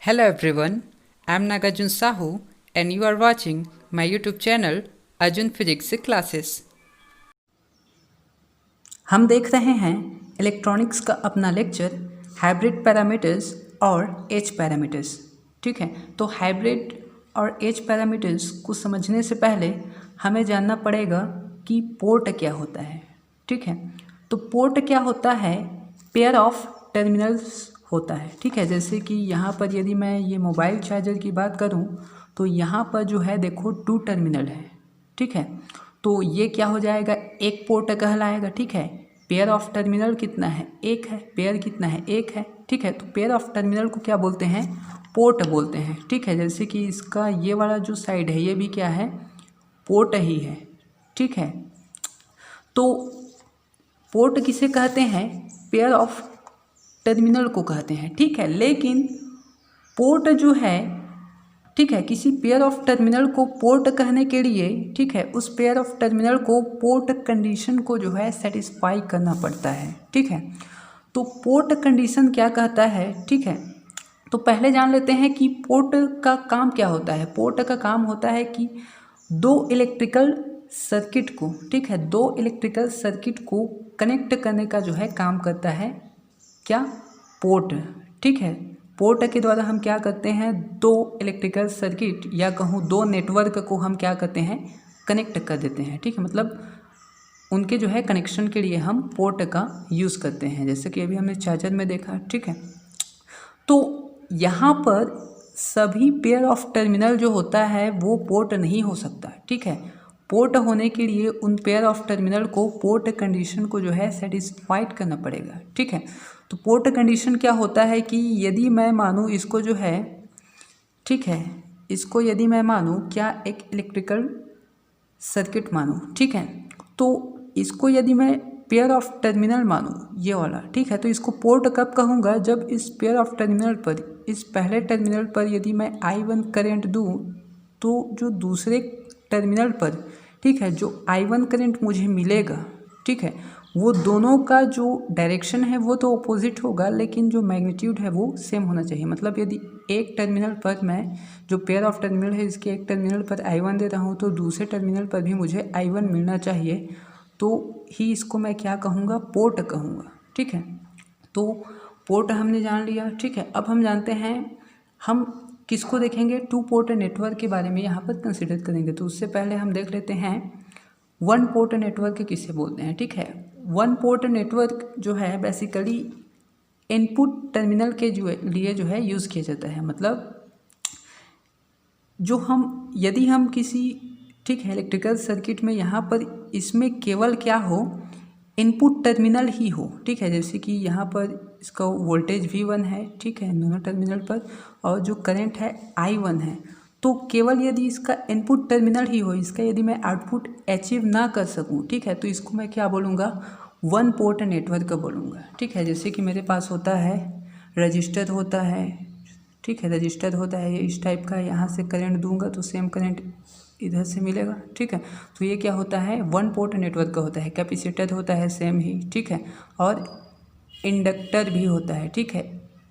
Hello everyone, I am Nagarjun Sahu and you are watching my YouTube channel Arjun Physics Classes. हम देख रहे हैं electronics का अपना लेक्चर हाइब्रिड पैरामीटर्स और एच पैरामीटर्स। ठीक है, तो हाइब्रिड और एच पैरामीटर्स को समझने से पहले हमें जानना पड़ेगा कि पोर्ट क्या होता है। ठीक है, तो पोर्ट क्या होता है, पेयर ऑफ टर्मिनल्स होता है। ठीक है, जैसे कि यहाँ पर यदि मैं ये मोबाइल चार्जर की बात करूँ तो यहाँ पर जो है देखो 2 टर्मिनल है। ठीक है, तो ये क्या हो जाएगा, एक पोर्ट कहलाएगा। ठीक है, पेयर ऑफ टर्मिनल कितना है, एक है, पेयर कितना है, एक है। ठीक है, तो पेयर ऑफ टर्मिनल को क्या बोलते हैं, पोर्ट बोलते हैं। ठीक है, जैसे कि इसका ये वाला जो साइड है ये भी क्या है, पोर्ट ही है। ठीक है, तो पोर्ट किसे कहते हैं, पेयर ऑफ टर्मिनल को कहते हैं। ठीक है, लेकिन पोर्ट जो है, ठीक है, किसी पेयर ऑफ टर्मिनल को पोर्ट कहने के लिए, ठीक है, उस पेयर ऑफ टर्मिनल को पोर्ट कंडीशन को जो है सेटिस्फाई करना पड़ता है। ठीक है, तो पोर्ट कंडीशन क्या कहता है। ठीक है, तो पहले जान लेते हैं कि पोर्ट का काम क्या होता है। पोर्ट का काम होता है कि दो इलेक्ट्रिकल सर्किट को, ठीक है, दो इलेक्ट्रिकल सर्किट को कनेक्ट करने का जो है काम करता है क्या, पोर्ट। ठीक है, पोर्ट के द्वारा हम क्या करते हैं, दो इलेक्ट्रिकल सर्किट या कहूँ दो नेटवर्क को हम क्या करते हैं, कनेक्ट कर देते हैं। ठीक है, मतलब उनके जो है कनेक्शन के लिए हम पोर्ट का यूज़ करते हैं, जैसे कि अभी हमने चार्जर में देखा। ठीक है, तो यहाँ पर सभी पेयर ऑफ टर्मिनल जो होता है वो पोर्ट नहीं हो सकता। ठीक है, पोर्ट होने के लिए उन पेयर ऑफ टर्मिनल को पोर्ट कंडीशन को जो है सेटिस्फाइड करना पड़ेगा। ठीक है, तो पोर्ट कंडीशन क्या होता है कि यदि मैं मानूँ इसको जो है, ठीक है, इसको यदि मैं मानूँ क्या, एक इलेक्ट्रिकल सर्किट मानूँ। ठीक है, तो इसको यदि मैं पेयर ऑफ टर्मिनल मानूँ ये वाला, ठीक है, तो इसको पोर्ट कब कहूँगा, जब इस पेयर ऑफ टर्मिनल पर, इस पहले टर्मिनल पर यदि मैं I1 करंट दूँ तो जो दूसरे टर्मिनल पर, ठीक है, जो I1 करंट मुझे मिलेगा, ठीक है, वो दोनों का जो डायरेक्शन है वो तो अपोजिट होगा, लेकिन जो मैग्नीट्यूड है वो सेम होना चाहिए। मतलब यदि एक टर्मिनल पर मैं, जो पेयर ऑफ टर्मिनल है इसके एक टर्मिनल पर I1 दे रहा हूँ तो दूसरे टर्मिनल पर भी मुझे I1 मिलना चाहिए, तो ही इसको मैं क्या कहूँगा, पोर्ट कहूँगा। ठीक है, तो पोर्ट हमने जान लिया। ठीक है, अब हम जानते हैं, हम किसको देखेंगे, टू पोर्ट नेटवर्क के बारे में यहाँ पर कंसिडर करेंगे। तो उससे पहले हम देख लेते हैं वन पोर्ट नेटवर्क किसे बोलते हैं। ठीक है, वन पोर्ट नेटवर्क जो है बेसिकली इनपुट टर्मिनल के लिए जो है यूज़ किया जाता है। मतलब जो हम, यदि हम किसी, ठीक है, इलेक्ट्रिकल सर्किट में यहाँ पर इसमें केवल क्या हो, इनपुट टर्मिनल ही हो। ठीक है, जैसे कि यहाँ पर इसका वोल्टेज V1 है, ठीक है, दोनों टर्मिनल पर, और जो करंट है I1 है, तो केवल यदि इसका इनपुट टर्मिनल ही हो, इसका यदि मैं आउटपुट अचीव ना कर सकूँ, ठीक है, तो इसको मैं क्या बोलूँगा, वन पोर्ट नेटवर्क बोलूँगा। ठीक है, जैसे कि मेरे पास होता है रजिस्टर होता है, ठीक है, रजिस्टर होता है ये इस टाइप का, यहाँ से करंट दूंगा तो सेम करंट इधर से मिलेगा। ठीक है, तो ये क्या होता है, वन पोर्ट नेटवर्क का होता है। कैपेसिटर होता है सेम ही, ठीक है, और इंडक्टर भी होता है। ठीक है,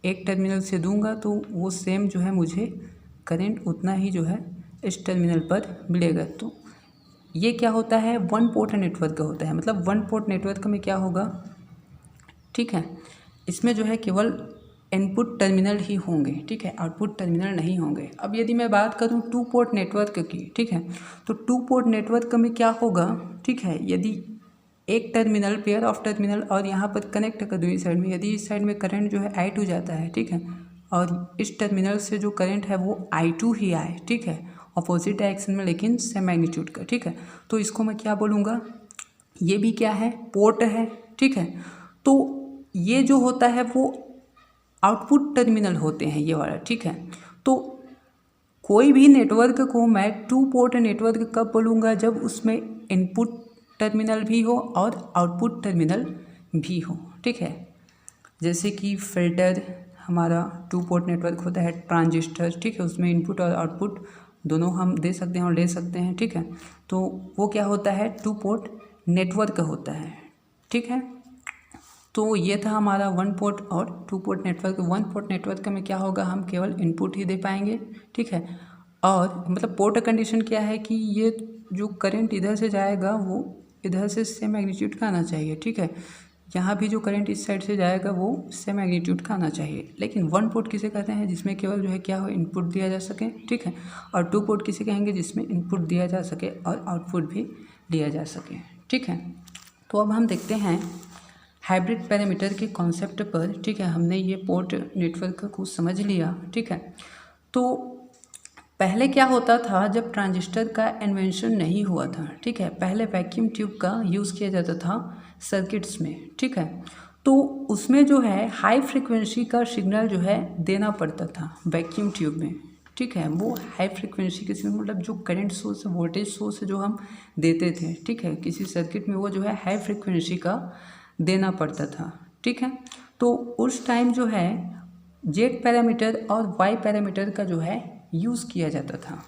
एक टर्मिनल से दूंगा तो वो सेम जो है मुझे करंट उतना ही जो है इस टर्मिनल पर मिलेगा। तो ये क्या होता है, वन पोर्ट नेटवर्क का होता है। मतलब वन पोर्ट नेटवर्क में क्या होगा, ठीक है, इसमें जो है केवल इनपुट टर्मिनल ही होंगे। ठीक है, आउटपुट टर्मिनल नहीं होंगे। अब यदि मैं बात करूं टू पोर्ट नेटवर्क की, ठीक है, तो टू पोर्ट नेटवर्क में क्या होगा, ठीक है, यदि एक टर्मिनल, पेयर ऑफ टर्मिनल, और यहाँ पर कनेक्ट कर दूँ इस साइड में, यदि इस साइड में करंट जो है I2 जाता है, ठीक है, और इस टर्मिनल से जो करंट है वो I2 ही आए, ठीक है, अपोजिट डायरेक्शन में लेकिन सेम मैग्नीट्यूड का। ठीक है, तो इसको मैं क्या बोलूँगा, ये भी क्या है, पोर्ट है। ठीक है, तो ये जो होता है वो आउटपुट टर्मिनल होते हैं ये वाला। ठीक है, तो कोई भी नेटवर्क को मैं टू पोर्ट नेटवर्क कब बोलूँगा, जब उसमें इनपुट टर्मिनल भी हो और आउटपुट टर्मिनल भी हो। ठीक है, जैसे कि फिल्टर हमारा टू पोर्ट नेटवर्क होता है, ट्रांजिस्टर, ठीक है, उसमें इनपुट और आउटपुट दोनों हम दे सकते हैं और ले सकते हैं। ठीक है, तो वो क्या होता है, टू पोर्ट नेटवर्क होता है। ठीक है, तो ये था हमारा 1 पोर्ट और 2 पोर्ट नेटवर्क। 1 पोर्ट नेटवर्क में क्या होगा, हम केवल इनपुट ही दे पाएंगे, ठीक है। और मतलब पोर्ट कंडीशन क्या है कि ये जो करंट इधर से जाएगा वो इधर से सेम मैग्नीट्यूड का आना चाहिए, ठीक है। यहाँ भी जो करंट इस साइड से जाएगा वो सेम मैग्नीट्यूड का आना चाहिए। लेकिन 1 पोर्ट किसे कहते हैं, जिसमें केवल जो है क्या हो, इनपुट दिया जा सके, ठीक है। और 2 पोर्ट किसे कहेंगे, जिसमें इनपुट दिया जा सके और आउटपुट भी दिया जा सके, ठीक है। तो अब हम देखते हैं हाइब्रिड पैरामीटर के कॉन्सेप्ट पर, ठीक है। हमने ये पोर्ट नेटवर्क को समझ लिया, ठीक है। तो पहले क्या होता था, जब ट्रांजिस्टर का इन्वेंशन नहीं हुआ था, ठीक है, पहले वैक्यूम ट्यूब का यूज़ किया जाता था सर्किट्स में, ठीक है। तो उसमें जो है हाई फ्रिक्वेंसी का सिग्नल जो है देना पड़ता था वैक्यूम ट्यूब में, ठीक है। वो हाई फ्रिक्वेंसी के सिग्नल मतलब जो करंट सोर्स, वोल्टेज सोर्स जो हम देते थे, ठीक है, किसी सर्किट में वो जो है हाई फ्रिक्वेंसी का देना पड़ता था, ठीक है। तो उस टाइम जो है जेड पैरामीटर और वाई पैरामीटर का जो है यूज़ किया जाता था,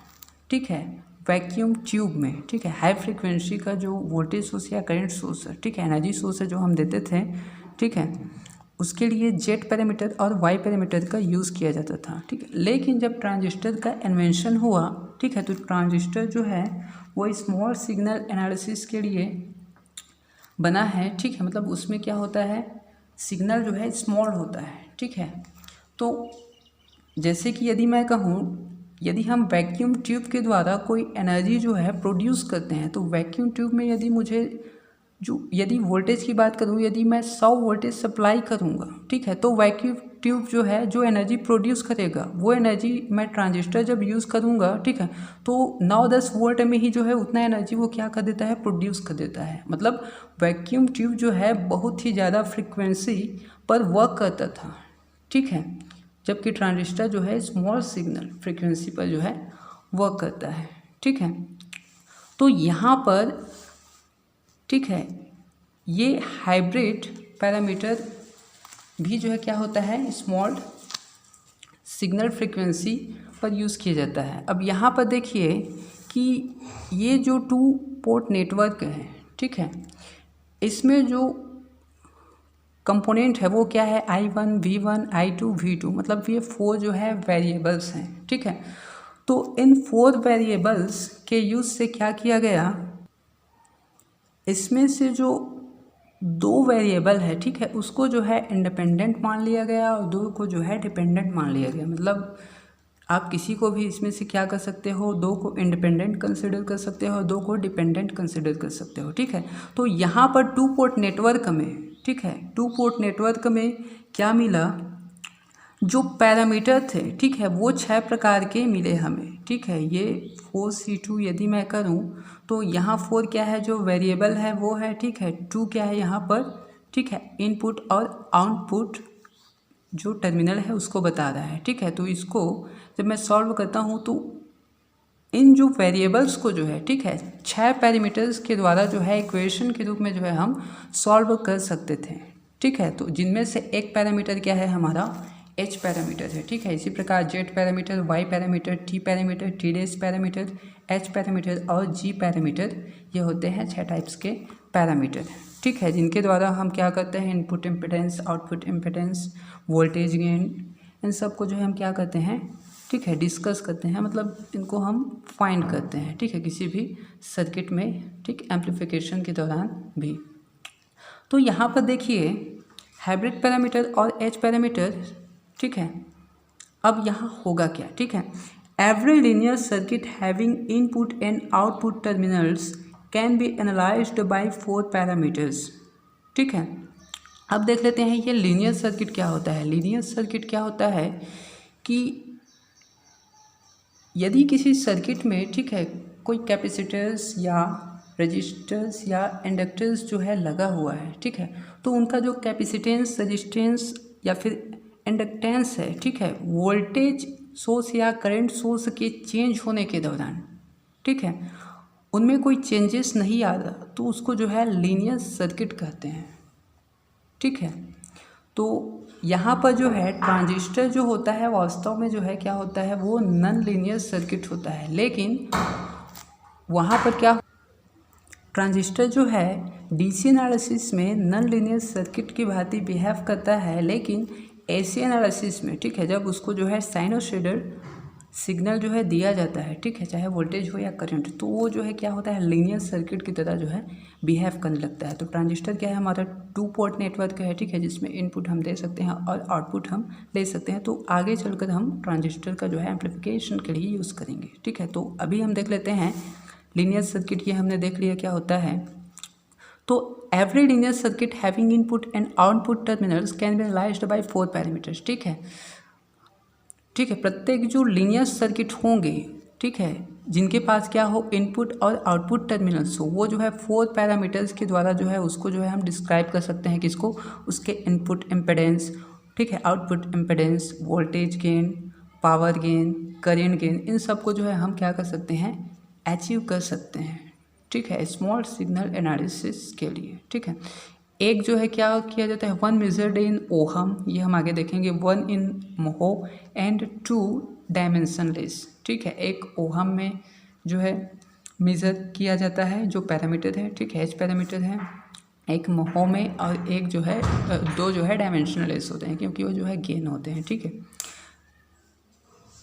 ठीक है, वैक्यूम ट्यूब में, ठीक है। हाई फ्रिक्वेंसी का जो वोल्टेज सोर्स या करंट सोर्स है, ठीक है, एनर्जी सोर्स है जो हम देते थे, ठीक है, उसके लिए जेड पैरामीटर और वाई पैरामीटर का यूज़ किया जाता था, ठीक है। लेकिन जब ट्रांजिस्टर का इन्वेंशन हुआ, ठीक है, तो ट्रांजिस्टर जो है वो स्मॉल सिग्नल एनालिसिस के लिए बना है, ठीक है। मतलब उसमें क्या होता है, सिग्नल जो है स्मॉल होता है, ठीक है। तो जैसे कि यदि मैं कहूँ, यदि हम वैक्यूम ट्यूब के द्वारा कोई एनर्जी जो है प्रोड्यूस करते हैं, तो वैक्यूम ट्यूब में यदि मुझे यदि वोल्टेज की बात करूँ, यदि मैं 100 वोल्टेज सप्लाई करूँगा, ठीक है, तो वैक्यूम ट्यूब जो है जो एनर्जी प्रोड्यूस करेगा वो एनर्जी मैं ट्रांजिस्टर जब यूज़ करूँगा, ठीक है, तो 9-10 वोल्ट में ही जो है उतना एनर्जी वो क्या कर देता है, प्रोड्यूस कर देता है। मतलब वैक्यूम ट्यूब जो है बहुत ही ज़्यादा फ्रिक्वेंसी पर वर्क करता था, ठीक है, जबकि ट्रांजिस्टर जो है स्मॉल सिग्नल फ्रिक्वेंसी पर जो है वर्क करता है, ठीक है। तो यहाँ पर, ठीक है, ये हाइब्रिड पैरामीटर भी जो है क्या होता है, स्मॉल सिग्नल फ्रिक्वेंसी पर यूज़ किया जाता है। अब यहाँ पर देखिए कि ये जो 2 पोर्ट नेटवर्क है, ठीक है, इसमें जो कंपोनेंट है वो क्या है, I1, V1, I2, V2, मतलब ये 4 जो है वेरिएबल्स हैं, ठीक है। तो इन 4 वेरिएबल्स के यूज़ से क्या किया गया, इसमें से जो 2 वेरिएबल है, ठीक है, उसको जो है इंडिपेंडेंट मान लिया गया और 2 को जो है डिपेंडेंट मान लिया गया। मतलब आप किसी को भी इसमें से क्या कर सकते हो, 2 को इंडिपेंडेंट कंसिडर कर सकते हो, 2 को डिपेंडेंट कंसिडर कर सकते हो, ठीक है। तो यहाँ पर 2 पोर्ट नेटवर्क में, ठीक है, 2 पोर्ट नेटवर्क में क्या मिला, जो पैरामीटर थे, ठीक है, वो 6 प्रकार के मिले हमें, ठीक है। ये 4C2 यदि मैं करूं तो यहाँ 4 क्या है, जो वेरिएबल है वो है, ठीक है। 2 क्या है यहाँ पर, ठीक है, इनपुट और आउटपुट जो टर्मिनल है उसको बता रहा है, ठीक है। तो इसको जब मैं सॉल्व करता हूँ तो इन जो वेरिएबल्स को जो है, ठीक है, 6 पैरामीटर्स के द्वारा जो है इक्वेशन के रूप में जो है हम सॉल्व कर सकते थे, ठीक है। तो जिनमें से एक पैरामीटर क्या है हमारा, H पैरामीटर है, ठीक है। इसी प्रकार Z parameter, Y parameter, T parameter, T dash parameter, H parameter और G पैरामीटर, ये होते हैं 6 टाइप्स के पैरामीटर, ठीक है, जिनके द्वारा हम क्या करते हैं, input impedance, output impedance, voltage gain, इन सब को जो है हम क्या करते हैं, ठीक है, डिस्कस करते हैं। मतलब इनको हम फाइंड करते हैं, ठीक है, किसी भी सर्किट में, ठीक, एम्प्लीफिकेशन के दौरान भी। तो यहाँ पर देखिए हाइब्रिड पैरामीटर और H पैरामीटर, ठीक है। अब यहाँ होगा क्या, ठीक है, every linear circuit having input and output terminals can be analysed by 4 parameters, ठीक है। अब देख लेते हैं ये लीनियर सर्किट क्या होता है। लीनियर सर्किट क्या होता है कि यदि किसी सर्किट में, ठीक है, कोई कैपेसिटर्स या रजिस्टर्स या इंडक्टर्स जो है लगा हुआ है, ठीक है, तो उनका जो कैपेसिटेंस, रजिस्टेंस या फिर इंडक्टेंस है, ठीक है, वोल्टेज सोर्स या करंट सोर्स के चेंज होने के दौरान, ठीक है, उनमें कोई चेंजेस नहीं आ रहा तो उसको जो है लीनियर सर्किट कहते हैं, ठीक है। तो यहाँ पर जो है ट्रांजिस्टर जो होता है वास्तव में जो है क्या होता है, वो नॉन लीनियर सर्किट होता है। लेकिन वहाँ पर क्या, ट्रांजिस्टर जो है डीसी एनालिसिस में नॉन लीनियर सर्किट की भांति बिहेव करता है, लेकिन एसी एनालिसिस में, ठीक है, जब उसको जो है साइनोसॉइडल सिग्नल जो है दिया जाता है, ठीक है, चाहे वोल्टेज हो या करंट, तो वो जो है क्या होता है, लीनियर सर्किट की तरह जो है बिहेव करने लगता है। तो ट्रांजिस्टर क्या है, हमारा 2 पोर्ट नेटवर्क है, ठीक है, जिसमें इनपुट हम दे सकते हैं और आउटपुट हम ले सकते हैं। तो आगे चलकर हम ट्रांजिस्टर का जो है एम्प्लीफिकेशन के लिए यूज़ करेंगे, ठीक है। तो अभी हम देख लेते हैं लीनियर सर्किट, ये हमने देख लिया क्या होता है। तो every linear circuit having input and output terminals can be analysed by 4 parameters, ठीक है, ठीक है। प्रत्येक जो लीनियर सर्किट होंगे, ठीक है, जिनके पास क्या हो, इनपुट और आउटपुट टर्मिनल्स हो, वो जो है 4 पैरामीटर्स के द्वारा जो है उसको जो है हम डिस्क्राइब कर सकते हैं। किसको, उसके इनपुट इम्पिडेंस, ठीक है, output impedance, voltage gain, power gain, current gain, इन सब को जो है हम क्या कर सकते हैं, अचीव कर सकते हैं, ठीक है, स्मॉल सिग्नल एनालिसिस के लिए, ठीक है। एक जो है क्या किया जाता है, 1 मेजर्ड इन ओहम, ये हम आगे देखेंगे, 1 इन मोहो एंड 2 डायमेंशनलेस, ठीक है। एक ओहम में जो है मेज़र किया जाता है जो पैरामीटर है, ठीक है, एच पैरामीटर है, एक मोहो में, और एक जो है 2 जो है डायमेंशनलेस होते हैं, क्योंकि वो जो है गेन होते हैं, ठीक है,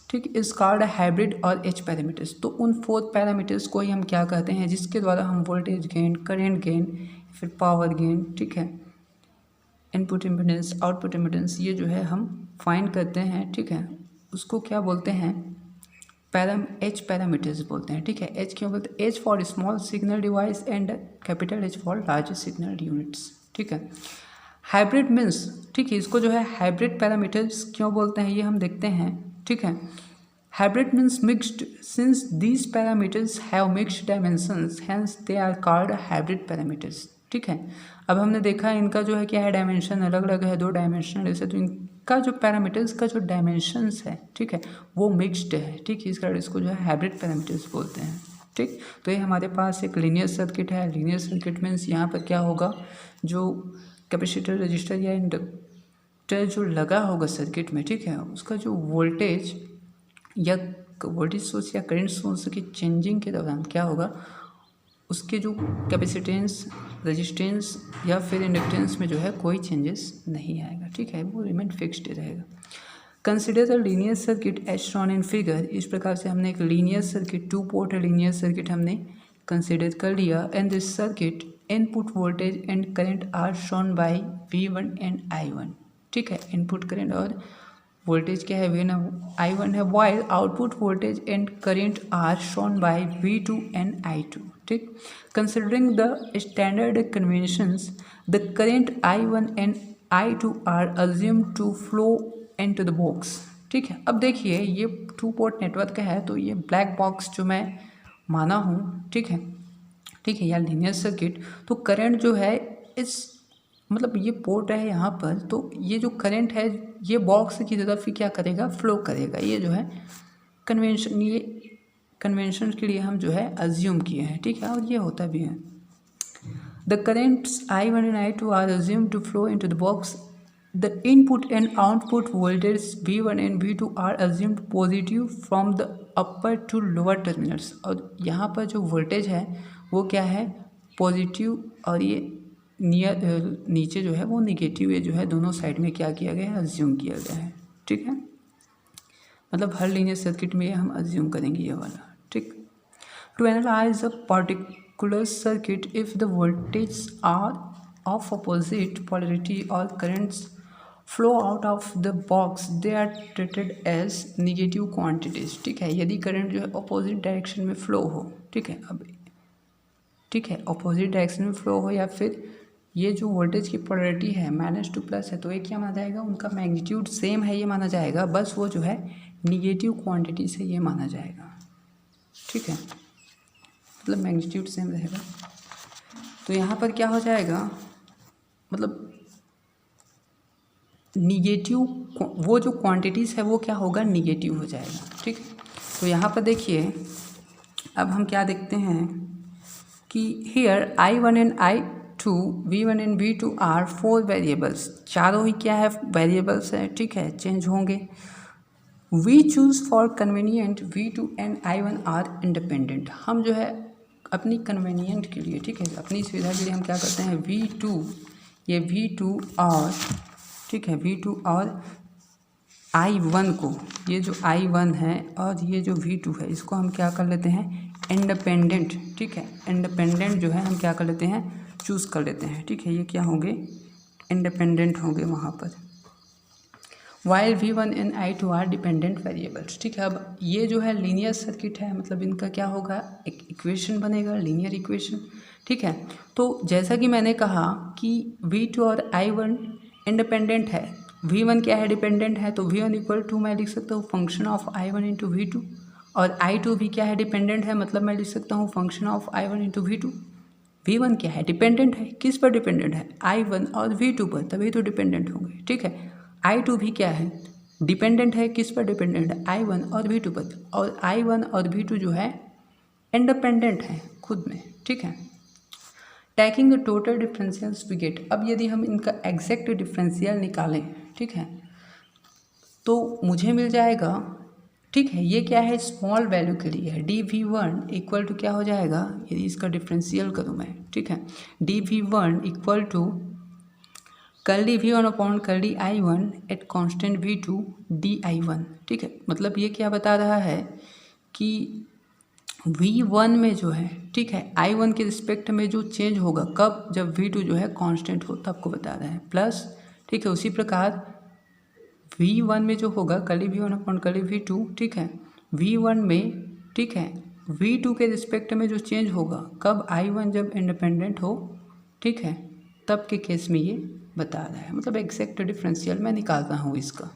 ठीक, इस कॉल्ड हाइब्रिड और एच पैरामीटर्स। तो उन 4 पैरामीटर्स को ही हम क्या कहते हैं, जिसके द्वारा हम वोल्टेज गेन, करंट गेन, फिर पावर गेन, ठीक है, इनपुट इम्पिडेंस, आउटपुट इम्पिडेंस, ये जो है हम फाइंड करते हैं, ठीक है। उसको क्या बोलते हैं, एच पैरामीटर्स बोलते हैं, ठीक है। एच क्यों बोलते हैं, H for small signal device and capital H for large signal units, ठीक है। हाइब्रिड मीन्स, ठीक है, इसको जो है हाइब्रिड पैरामीटर्स क्यों बोलते हैं, ये हम देखते हैं, ठीक है। Hybrid means mixed, since these parameters have mixed dimensions, hence they are called hybrid parameters, ठीक है। अब हमने देखा इनका जो है क्या है, डायमेंशन अलग अलग है, 2 डायमेंशनल ऐसे, तो इनका जो पैरामीटर्स का जो डायमेंशंस है, ठीक है, वो मिक्स्ड है, ठीक है, इस कारण इसको जो है हाइब्रिड पैरामीटर्स बोलते हैं, ठीक। तो ये हमारे पास एक लीनियर सर्किट है। लीनियर सर्किट मीन्स यहाँ पर क्या होगा, जो कैपेसिटर, रजिस्टर या इंडक्टर जो लगा होगा सर्किट में, ठीक है, उसका जो वोल्टेज या वोल्टेज सोर्स या करंट सोर्स की चेंजिंग के दौरान क्या होगा, उसके जो कैपेसिटेंस, रेजिस्टेंस या फिर इंडक्टेंस में जो है कोई चेंजेस नहीं आएगा, ठीक है, वो रिमेन फिक्स्ड रहेगा। Consider the linear circuit as shown in figure, इस प्रकार से हमने एक linear circuit, 2 port linear circuit हमने कंसिडर कर लिया। And this circuit input voltage and current are shown by V1 and I1, ठीक है, इनपुट करंट और वोल्टेज क्या है, V1 I1 है, while output voltage and current are shown by V2 and I2, ठीक। Considering the standard conventions, the current I1 and I2 are assumed to flow into the box, ठीक है। अब देखिए ये 2 पोर्ट नेटवर्क है, तो ये ब्लैक बॉक्स जो मैं माना हूँ, ठीक है, ठीक है, या लीनियर सर्किट, तो करंट जो है इस, मतलब ये पोर्ट है यहाँ पर, तो ये जो करंट है ये बॉक्स की तरफ ही क्या करेगा, फ्लो करेगा। ये जो है कन्वेंशन, ये कन्वेंशन के लिए हम जो है अज्यूम किए हैं, ठीक है, और ये होता भी है। The currents I1 and I2 are assume to flow into the box, the input and output voltage V1 and V2 are assumed positive from the upper to lower terminals, और यहाँ पर जो वोल्टेज है वो क्या है, पॉजिटिव, और ये नीचे जो है वो निगेटिव, ये जो है दोनों साइड में क्या किया गया है, अज्यूम किया गया है, ठीक है। मतलब हर लीनियर सर्किट में ये हम अज्यूम करेंगे ये वाला, ठीक। To analyse a particular circuit if the voltage are of opposite polarity और currents flow out of the box, they are treated as negative quantities, ठीक है। यदि करंट जो है अपोजिट डायरेक्शन में फ्लो हो, ठीक है, अब ठीक है, अपोजिट डायरेक्शन में फ्लो हो, या फिर ये जो वोल्टेज की पोलरिटी है -2 + है, तो ये क्या माना जाएगा, उनका मैग्नीट्यूड सेम है ये माना जाएगा, बस वो जो है निगेटिव क्वांटिटी से ये माना जाएगा, ठीक है, मतलब मैग्नीट्यूड सेम रहेगा। तो यहाँ पर क्या हो जाएगा, मतलब निगेटिव, वो जो क्वांटिटीज़ है वो क्या होगा, निगेटिव हो जाएगा, ठीक। तो यहाँ पर देखिए अब हम क्या देखते हैं कि here I1 and I2, V1 and V2 are 4 variables, चारों ही क्या है, वेरिएबल्स है, ठीक है, चेंज होंगे। We choose for convenient V2 and I1 are independent, हम जो है अपनी कन्वीनियंट के लिए, ठीक है, अपनी सुविधा के लिए हम क्या करते हैं, V2, ये V2 और, ठीक है, V2 और I1 को, ये जो I1 है और ये जो V2 है, इसको हम क्या कर लेते हैं, इंडिपेंडेंट, ठीक है, इंडिपेंडेंट जो है हम क्या कर लेते हैं, चूज़ कर लेते हैं, ठीक है, ये क्या होंगे, इंडिपेंडेंट होंगे वहाँ पर। While V1 and I2 are dependent variables, ठीक है। अब ये जो है लीनियर सर्किट है, मतलब इनका क्या होगा, एक इक्वेशन बनेगा, लीनियर इक्वेशन, ठीक है। तो जैसा कि मैंने कहा कि V2 और I1 इंडिपेंडेंट है, V1 क्या है, डिपेंडेंट है, तो V1 इक्वल टू मैं लिख सकता हूँ function of I1 into V2, और I2 भी क्या है, डिपेंडेंट है, मतलब मैं लिख सकता हूँ function of I1 into V2। V1 क्या है, डिपेंडेंट है, किस पर डिपेंडेंट है, I1 और V2 पर, तभी तो डिपेंडेंट होंगे, ठीक है। I2 भी क्या है, डिपेंडेंट है, किस पर डिपेंडेंट है, I1 और V2 पर, और I1 और V2 जो है इंडिपेंडेंट है खुद में, ठीक है। Taking the total differentials we get, अब यदि हम इनका एग्जैक्ट डिफरेंशियल निकालें, ठीक है, तो मुझे मिल जाएगा, ठीक है, ये क्या है, स्मॉल वैल्यू के लिए है, dV1 इक्वल टू क्या हो जाएगा, यदि इसका डिफरेंशियल करूँ मैं, ठीक है, dV1 equal to curly V1 upon curly I1 at constant V2 dI1, ठीक है। मतलब ये क्या बता रहा है कि V1 में जो है, ठीक है, I1 के रिस्पेक्ट में जो चेंज होगा, कब, जब V2 जो है कांस्टेंट हो, तब को बता रहा है, प्लस, ठीक है, उसी प्रकार V1 में जो होगा curly V1 upon curly V2, ठीक है, V1 में, ठीक है, V2 के रिस्पेक्ट में जो चेंज होगा, कब, I1 जब इंडिपेंडेंट हो, ठीक है, तब के केस में ये बता रहा है, मतलब एग्जैक्ट डिफरेंशियल मैं निकाल रहा हूँ इसका।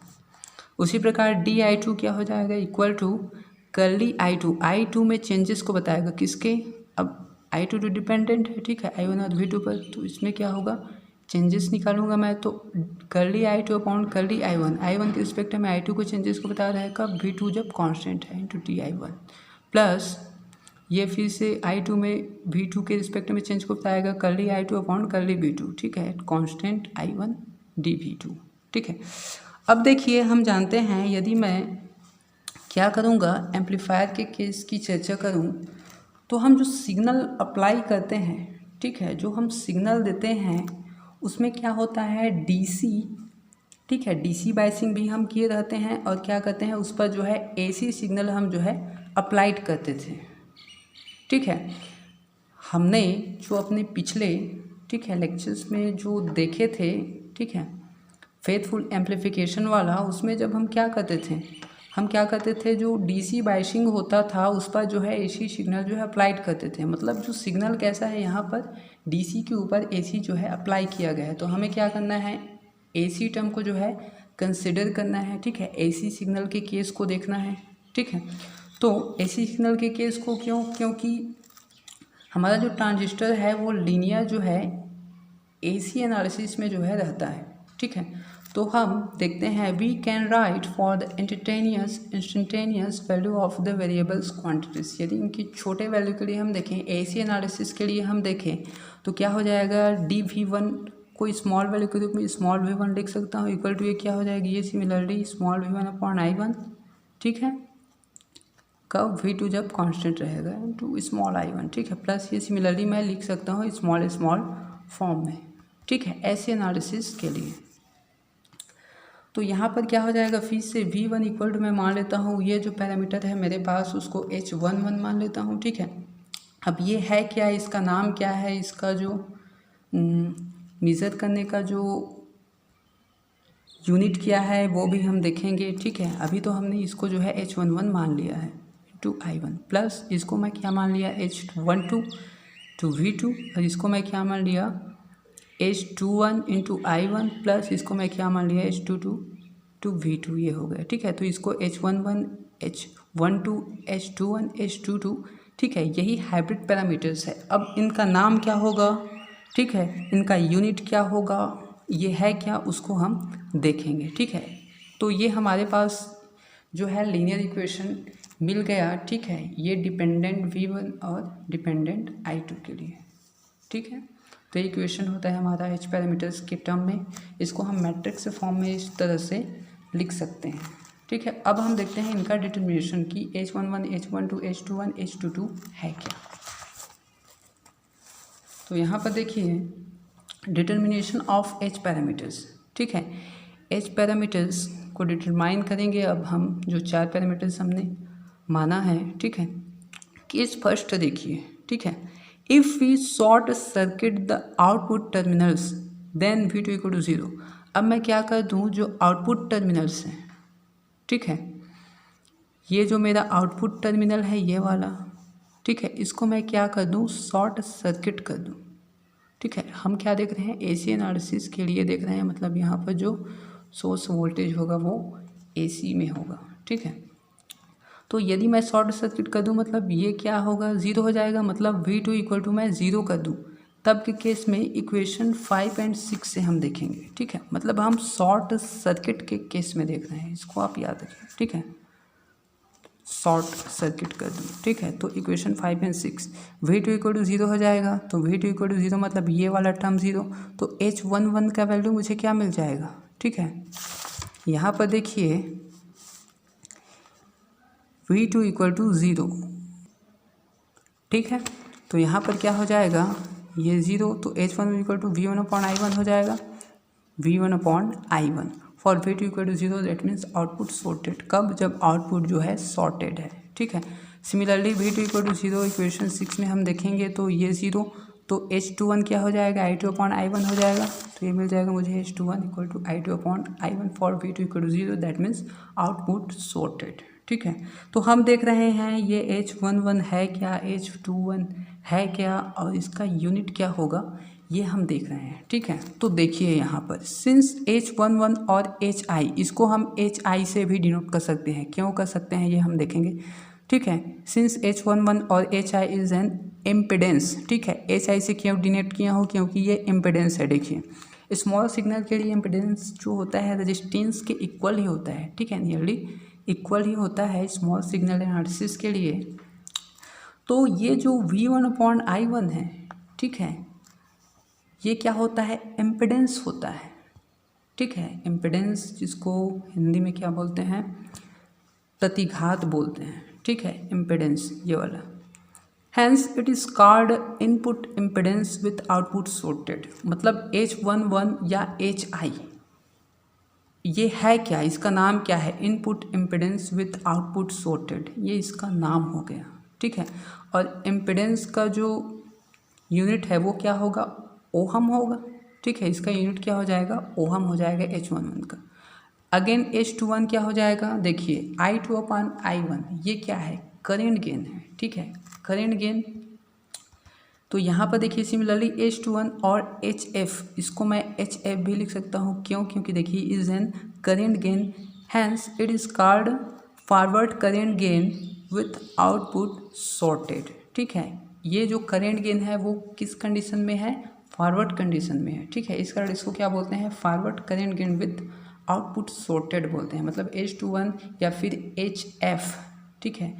उसी प्रकार dI2 क्या हो जाएगा, इक्वल टू कर्ली I2 में चेंजेस को बताएगा, किसके, अब I2 तो डिपेंडेंट है, ठीक है, I1 और V2 पर, तो इसमें क्या होगा, चेंजेस निकालूंगा मैं, तो curly I2 upon curly I1 के रिस्पेक्ट में I2 को चेंजेस को बता रहा है, कब, V2 जब कांस्टेंट है, इंटू dI1, प्लस ये फिर से I2 में V2 के रिस्पेक्ट में चेंज को बताएगा, curly I2 upon curly V2, ठीक है, कांस्टेंट I1 dV2, ठीक है। अब देखिए, हम जानते हैं, यदि मैं क्या करूँगा, एम्पलीफायर के केस की चर्चा करूँ, तो हम जो सिग्नल अप्लाई करते हैं, ठीक है, जो हम सिग्नल देते हैं, उसमें क्या होता है, DC, ठीक है, DC बायसिंग भी हम किए रहते हैं, और क्या करते हैं, उस पर जो है AC सिग्नल हम जो है अप्लाइड करते थे, ठीक है। हमने जो अपने पिछले, ठीक है, लेक्चर्स में जो देखे थे, ठीक है, फेथफुल एम्पलीफिकेशन वाला, उसमें जब हम क्या करते थे, जो DC बायसिंग होता था, उस पर जो है AC सिग्नल जो है अप्लाइड करते थे, मतलब जो सिग्नल कैसा है, यहाँ पर DC के ऊपर AC जो है अप्लाई किया गया है, तो हमें क्या करना है, AC टर्म को जो है कंसिडर करना है, ठीक है, AC सिग्नल के केस को देखना है, ठीक है। तो AC सिग्नल के केस को क्योंकि हमारा जो ट्रांजिस्टर है वो लीनियर जो है AC एनालिसिस में जो है रहता है, ठीक है। तो हम देखते हैं, we can write for the instantaneous value of the variables quantities, यदि इनकी छोटे वैल्यू के लिए हम देखें, AC एनालिसिस के लिए हम देखें, तो क्या हो जाएगा, dV1 को स्मॉल वैल्यू के रूप में स्मॉल V1 लिख सकता हूँ, इक्वल टू ये क्या हो जाएगी, ये similarly small V1 upon I1, ठीक है, कब, V2 जब कांस्टेंट रहेगा, इनटू स्मॉल I1, ठीक है, प्लस ये सिमिलरली मैं लिख सकता हूँ स्मॉल फॉर्म में, ठीक है, ऐसे एनालिसिस के लिए। तो यहाँ पर क्या हो जाएगा, फिर से V1 इक्वल टू मैं मान लेता हूँ, ये जो पैरामीटर है मेरे पास, उसको H11 मान लेता हूँ, ठीक है। अब ये है क्या, इसका नाम क्या है, इसका जो मेज़र करने का जो यूनिट क्या है वो भी हम देखेंगे, ठीक है। अभी तो हमने इसको जो है H11 मान लिया है टू I1, प्लस इसको मैं क्या मान लिया, H12 टू V2, और इसको मैं क्या मान लिया, H21 इंटू I1, प्लस इसको मैं क्या मान लिया, H22 टू V2, ये हो गया, ठीक है। तो इसको H11, H12, H21, H22, ठीक है, यही हाइब्रिड पैरामीटर्स है। अब इनका नाम क्या होगा, ठीक है, इनका यूनिट क्या होगा, ये है क्या, उसको हम देखेंगे, ठीक है। तो ये हमारे पास जो है लीनियर इक्वेशन मिल गया, ठीक है, ये डिपेंडेंट V1 और डिपेंडेंट I2 के लिए, ठीक है। तो ये इक्वेशन होता है हमारा H पैरामीटर्स के टर्म में, इसको हम मैट्रिक्स फॉर्म में इस तरह से लिख सकते हैं, ठीक है। अब हम देखते हैं इनका डिटर्मिनेशन कि H11, H12, H21, H22 है क्या। तो यहाँ पर देखिए डिटर्मिनेशन ऑफ एच पैरामीटर्स, ठीक है। एच पैरामीटर्स को डिटरमाइन करेंगे अब हम, जो 4 पैरामीटर्स हमने माना है, ठीक है। केस फर्स्ट देखिए, ठीक है। If we short circuit the output terminals then V2 equal to 0। अब मैं क्या कर दूँ, जो आउटपुट टर्मिनल्स हैं, ठीक है, ये जो मेरा आउटपुट टर्मिनल है ये वाला, ठीक है, इसको मैं क्या कर दूँ, शॉर्ट सर्किट कर दूँ, ठीक है। हम क्या देख रहे हैं, AC एनालिसिस के लिए देख रहे हैं, मतलब यहाँ पर जो सोर्स वोल्टेज होगा वो AC में होगा, ठीक है। तो यदि मैं शॉर्ट सर्किट कर दूँ मतलब ये क्या होगा, 0 हो जाएगा, मतलब V2 इक्वल टू मैं 0 कर दूँ, तब के केस में इक्वेशन 5 और 6 से हम देखेंगे, ठीक है। मतलब हम शॉर्ट सर्किट के केस में देख रहे हैं, इसको आप याद रखिए, ठीक है। शॉर्ट सर्किट कर दूँ, ठीक है, तो इक्वेशन 5 और 6, V2 इक्वल टू 0 हो जाएगा, तो V2 इक्वल टू 0 मतलब ये वाला टर्म 0, तो H11 का वैल्यू मुझे क्या मिल जाएगा, ठीक है। यहाँ पर देखिए V2 इक्वल टू 0, ठीक है, तो यहाँ पर क्या हो जाएगा, ये 0, तो H1 equal to V1 upon I1 हो जाएगा, V1 upon I1 for V2 equal to 0, that means output shorted. कब, जब आउटपुट जो है सॉर्टेड है, ठीक है। Similarly V2 equal to 0 equation 6 में हम देखेंगे तो ये 0, तो H21 क्या हो जाएगा, I2 अपॉन I1 हो जाएगा, तो ये मिल जाएगा मुझे H21 equal to I2 upon I1 for V2 equal to 0, that means output shorted, ठीक है। तो हम देख रहे हैं ये H11 है क्या, H21 है क्या, और इसका यूनिट क्या होगा, ये हम देख रहे हैं, ठीक है। तो देखिए यहाँ पर सिंस H11 और HI, इसको हम HI से भी डिनोट कर सकते हैं, क्यों कर सकते हैं ये हम देखेंगे, ठीक है। सिंस H11 और HI इज़ एन इम्पिडेंस, ठीक है। HI से क्यों डिनोट किया हो, क्योंकि ये इम्पिडेंस है। देखिए स्मॉल सिग्नल के लिए इम्पिडेंस जो होता है रेजिस्टेंस के इक्वल ही होता है, ठीक है, नियरली इक्वल ही होता है स्मॉल सिग्नल एनालिसिस के लिए। तो ये जो V1 अपॉन I1 है, ठीक है, ये क्या होता है, इम्पिडेंस होता है, ठीक है। इम्पिडेंस जिसको हिंदी में क्या बोलते हैं, प्रतिघात बोलते हैं, ठीक है, इम्पिडेंस ये वाला। Hence it is called input impedance with output shorted. मतलब H11 या HI ये है क्या, इसका नाम क्या है, input impedance with output sorted, ये इसका नाम हो गया, ठीक है। और इम्पिडेंस का जो यूनिट है वो क्या होगा, ओहम होगा, ठीक है। इसका यूनिट क्या हो जाएगा, ओहम हो जाएगा H11 का। अगेन H21 क्या हो जाएगा, देखिए I2 अपॉन I1, ये क्या है, करेंट गेन है, ठीक है, करेंट गेन। तो यहाँ पर देखिए सिमिलरली H21 और HF, इसको मैं HF भी लिख सकता हूँ, क्यों, क्योंकि देखिए is an current gain, hence it is called forward current gain with output shorted, ठीक है। ये जो करेंट गेन है वो किस कंडीशन में है, फॉरवर्ड कंडीशन में है, ठीक है। इस कारण इसको क्या बोलते हैं, forward current gain with output sorted बोलते हैं। मतलब H21 या फिर HF, ठीक है,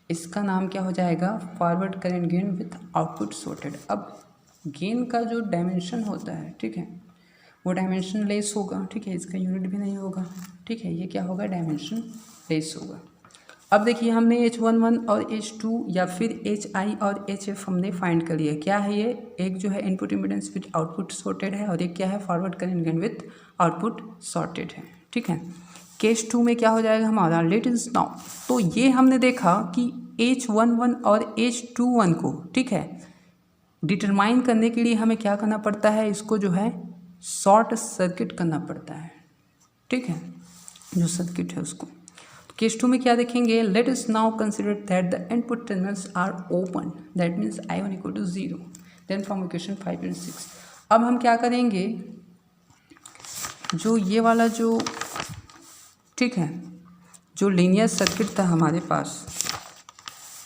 इसका नाम क्या हो जाएगा, forward current gain with output sorted. अब गेन का जो डायमेंशन होता है, ठीक है, वो डायमेंशन लेस होगा, ठीक है, इसका यूनिट भी नहीं होगा, ठीक है, ये क्या होगा, डायमेंशन लेस होगा। अब देखिए हमने H11 और H2 या फिर HI और HF हमने फाइंड कर लिया, क्या है ये, एक जो है input impedance with output sorted है, और एक क्या है, forward current gain with output sorted है, ठीक है। केस 2 में क्या हो जाएगा हमारा, लेट इज नाउ। तो ये हमने देखा कि H11 और H21 को, ठीक है, डिटरमाइन करने के लिए हमें क्या करना पड़ता है, इसको जो है शॉर्ट सर्किट करना पड़ता है, ठीक है, जो सर्किट है उसको। केस 2 में क्या देखेंगे, let us now consider that the input terminals are open, that means I1 equal to 0, then from equation 5 और 6। अब हम क्या करेंगे, जो ये वाला जो, ठीक है, जो लीनियर सर्किट था हमारे पास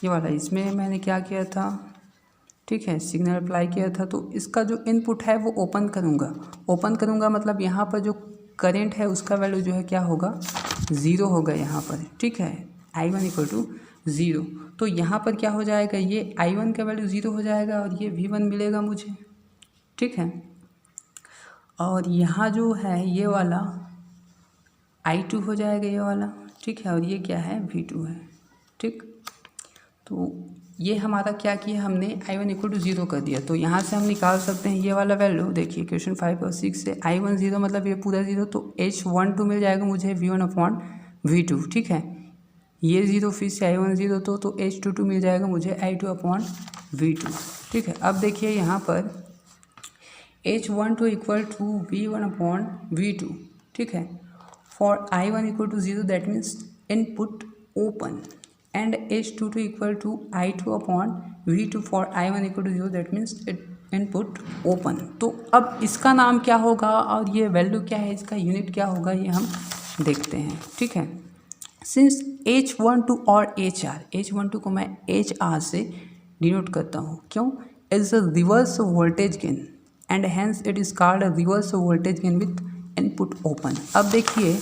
ये वाला, इसमें मैंने क्या किया था, ठीक है, सिग्नल अप्लाई किया था, तो इसका जो इनपुट है वो ओपन करूँगा, मतलब यहाँ पर जो करंट है उसका वैल्यू जो है क्या होगा, 0 होगा यहाँ पर, ठीक है, I1 इक्वल टू 0। तो यहाँ पर क्या हो जाएगा, ये I1 का वैल्यू 0 हो जाएगा और ये V1 मिलेगा मुझे, ठीक है। और यहाँ जो है ये वाला I2 हो जाएगा ये वाला, ठीक है, और ये क्या है, V2 है, ठीक। तो ये हमारा क्या किया हमने I1 इक्वल टू 0 कर दिया। तो यहाँ से हम निकाल सकते हैं ये वाला वैल्यू। देखिए क्वेश्चन 5 और 6 से I1 0 मतलब ये पूरा 0, तो H12 मिल जाएगा मुझे V1/V2। ठीक है, ये 0 फिर से I1 0 तो H22 मिल जाएगा मुझे I2/V2। ठीक है, अब देखिए यहाँ पर H12 इक्वल टू V1/V2। ठीक है, for I1 equal to 0 that means input open and H22 equal to I2/V2 for I1 equal to 0 that means input open. तो अब इसका नाम क्या होगा और ये वैल्यू क्या है, इसका यूनिट क्या होगा, ये हम देखते हैं। ठीक है, सिंस H12 और H12 को मैं HR से डिनोट करता हूँ, क्यों, is a reverse voltage gain and hence it is called a reverse voltage gain with input open. अब देखिए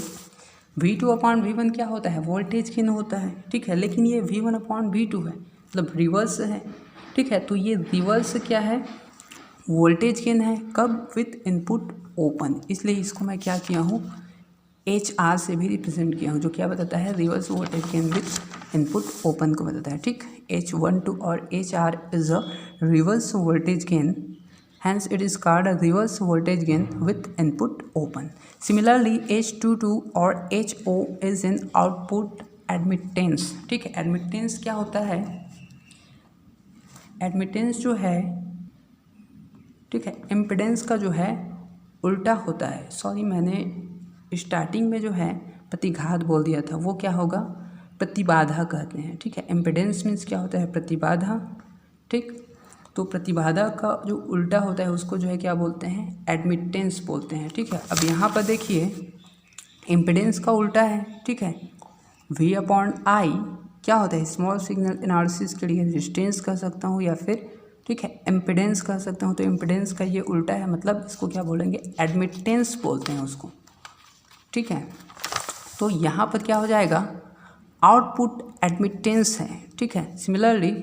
V2/V1 क्या होता है, वोल्टेज गेन होता है। ठीक है, लेकिन ये V1/V2 है, मतलब रिवर्स है। ठीक है, तो ये रिवर्स क्या है, वोल्टेज गेन है, कब, विथ इनपुट ओपन। इसलिए इसको मैं क्या किया हूँ, HR से भी रिप्रेजेंट किया हूँ, जो क्या बताता है, reverse voltage gain with input open को बताता है। ठीक, H12 और HR is a reverse voltage gain, hence it is called a reverse voltage gain with input open. Similarly H22 or HO is an output admittance। ठीक है, admittance क्या होता है, एडमिटेंस जो है, ठीक है, इम्पिडेंस का जो है उल्टा होता है। सॉरी, मैंने स्टार्टिंग में जो है प्रतिघात बोल दिया था, वो क्या होगा, प्रतिबाधा कहते हैं। ठीक है, इम्पिडेंस मीन्स क्या होता है, प्रतिबाधा। ठीक, तो प्रतिबाधा का जो उल्टा होता है उसको जो है क्या बोलते हैं, एडमिटेंस बोलते हैं। ठीक है, अब यहाँ पर देखिए इम्पिडेंस का उल्टा है। ठीक है, V/I क्या होता है, स्मॉल सिग्नल एनालिसिस के लिए रेजिस्टेंस कह सकता हूँ या फिर, ठीक है, इम्पिडेंस कह सकता हूँ। तो इम्पिडेंस का ये उल्टा है, मतलब इसको क्या बोलेंगे, एडमिटेंस बोलते हैं उसको। ठीक है, तो यहाँ पर क्या हो जाएगा, आउटपुट एडमिटेंस है। ठीक है, सिमिलरली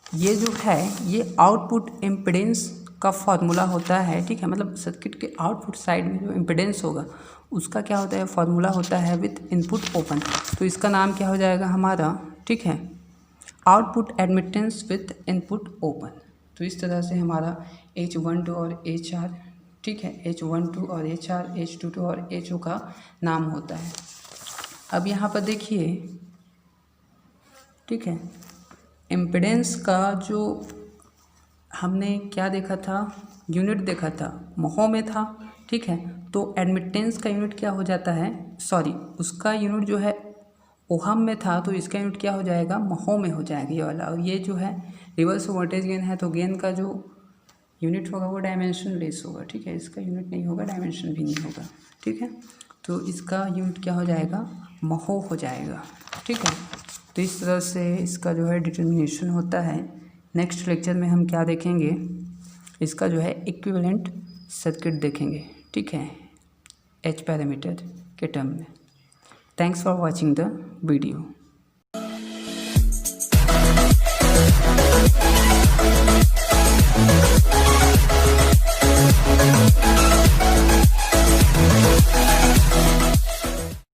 ये जो है ये आउटपुट इम्पिडेंस का फॉर्मूला होता है। ठीक है, मतलब सर्किट के आउटपुट साइड में जो इम्पिडेंस होगा उसका क्या होता है, फॉर्मूला होता है विथ इनपुट ओपन। तो इसका नाम क्या हो जाएगा हमारा, ठीक है, output admittance with input open. तो इस तरह से हमारा H12 और HR, ठीक है, H12 और HR, H22 और HO का नाम होता है। अब यहाँ पर देखिए, ठीक है, इम्पिडेंस का जो हमने क्या देखा था, यूनिट देखा था, महो में था। ठीक है, तो एडमिटेंस का यूनिट क्या हो जाता है, सॉरी, उसका यूनिट जो है ओहम में था, तो इसका यूनिट क्या हो जाएगा, महो में हो जाएगा ये वाला। और ये जो है रिवर्स वोल्टेज गेन है, तो गेन का जो यूनिट होगा वो डायमेंशन लेस होगा। ठीक है, इसका यूनिट नहीं होगा, डायमेंशन भी नहीं होगा। ठीक है, तो इसका यूनिट क्या हो जाएगा, महो हो जाएगा। ठीक है, तो इस तरह से इसका जो है डिटर्मिनेशन होता है। नेक्स्ट लेक्चर में हम क्या देखेंगे, इसका जो है इक्विवेलेंट सर्किट देखेंगे। ठीक है, H पैरामीटर के टर्म में। Thanks for watching the video.